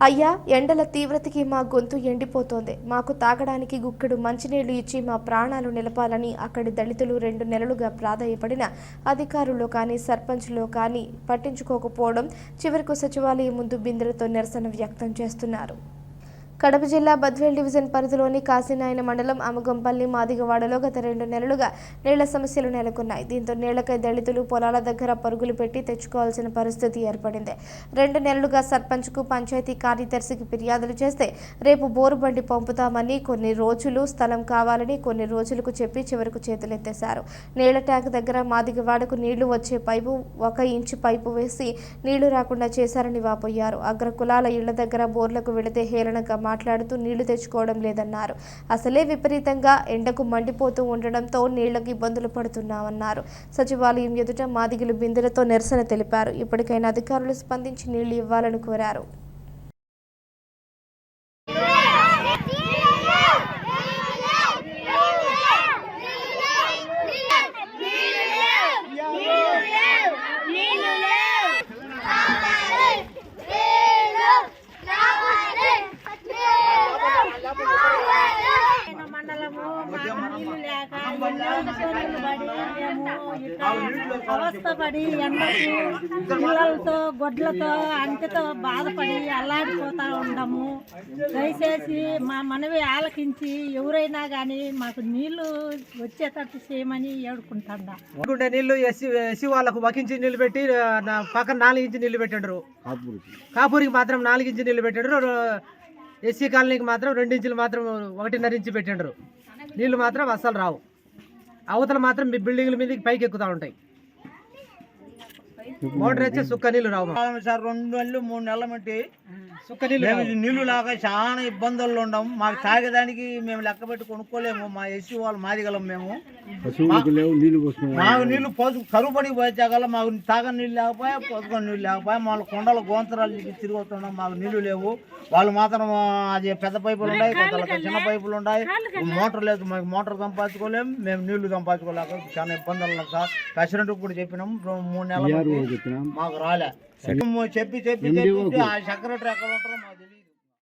అయ్యా, ఎండల తీవ్రతకి మా గొంతు ఎండిపోతోంది. మాకు తాగడానికి గుక్కెడు మంచినీళ్లు ఇచ్చి మా ప్రాణాలు నిలపాలని అక్కడి దళితులు 2 నెలలుగా ప్రాధేయపడిన అధికారులు కానీ సర్పంచ్లు కానీ పట్టించుకోకపోవడం చివరకు సచివాలయం ముందు బిందెలతో నిరసన వ్యక్తం చేస్తున్నారు. కడప జిల్లా బద్వేల్ డివిజన్ పరిధిలోని కాశీనాయన మండలం అమగంపల్లి మాదిగవాడలో గత 2 నెలలుగా నీళ్ల సమస్యలు నెలకొన్నాయి. దీంతో నీళ్లకై దళితులు పొలాల దగ్గర పరుగులు పెట్టి తెచ్చుకోవాల్సిన పరిస్థితి ఏర్పడింది. 2 నెలలుగా సర్పంచ్కు పంచాయతీ కార్యదర్శికి ఫిర్యాదులు చేస్తే రేపు బోరు బండి పంపుతామని, కొన్ని రోజులు స్థలం కావాలని కొన్ని రోజులకు చెప్పి చివరకు చేతులెత్తేశారు. నీళ్ల ట్యాంక్ దగ్గర మాదిగవాడకు నీళ్లు వచ్చే పైపు 1 ఇంచు పైపు వేసి నీళ్లు రాకుండా చేశారని వాపోయారు. అగ్ర కులాల ఇళ్ల దగ్గర బోర్లకు వెళితే హేళనగా మాట్లాడుతూ నీళ్లు తెచ్చుకోవడం లేదన్నారు. అసలే విపరీతంగా ఎండకు మండిపోతూ ఉండడంతో నీళ్లకు ఇబ్బందులు పడుతున్నామన్నారు. సచివాలయం ఎదుట మాదిగలు బిందెలతో నిరసన తెలిపారు. ఇప్పటికైనా అధికారులు స్పందించి నీళ్లు ఇవ్వాలని కోరారు. అవస్థపడి ఎండకు పిల్లలతో గొడ్లతో అంటితో బాధపడి అల్లాడిపోతా ఉండము. దయచేసి మా మనవి ఆలకించి ఎవరైనా కానీ మాకు నీళ్లు వచ్చేటట్టు చేయమని ఏడుకుంటా. నీళ్లు ఎస్సీ వాళ్ళకు 1 ఇంచు నీళ్లు పెట్టి పక్కన 4 ఇంచు నీళ్లు పెట్టండ్రు. కాపూరికి మాత్రం 4 ఇంచు నీళ్లు పెట్టండ్రు. ఎస్సీ కాలనీకి మాత్రం 2 ఇంచులు మాత్రం 1.5 ఇంచు పెట్టండ్రు. నీళ్లు మాత్రం అస్సలు రావు. అవతల మాత్రం మీ బిల్డింగ్ల మీదకి పైకి ఎక్కుతూ ఉంటాయి. మోటార్ వచ్చే సుక్క నీళ్లు రావు సార్. 2 నెలలు 3 నెలల మట్టి సుక్క నీళ్లు లాగా చాలా ఇబ్బందుల్లో ఉండము. మాకు తాగేదానికి మేము లెక్క పెట్టి కొనుక్కోలేము. మా ఎస్సీ వాళ్ళు మాదిగలం మేము. మాకు నీళ్లు కరువు పడికి పోయేగల మాకు తాగని నీళ్ళు లేకపోయా, పొద్దుకొని నీళ్ళు లేకపోయా. మా కొండల గోంతరాలు తిరిగి వస్తున్నాం. మాకు నీళ్లు లేవు. వాళ్ళు మాత్రం అది పెద్ద పైపులు ఉన్నాయి, కొంత చిన్న పైపులు ఉన్నాయి. మోటార్ లేదు. మాకు మోటార్ సంపాదించుకోలేము. మేము నీళ్లు సంపాదించుకోలేక చాలా ఇబ్బందులు ఉన్నాం సార్. ప్రెసిడెంట్కి కూడా చెప్పినాం. 3 నెలలు మాకు రాలే. చెప్పి ఆ సెక్రటరీ ఎక్కడ ఉంటారో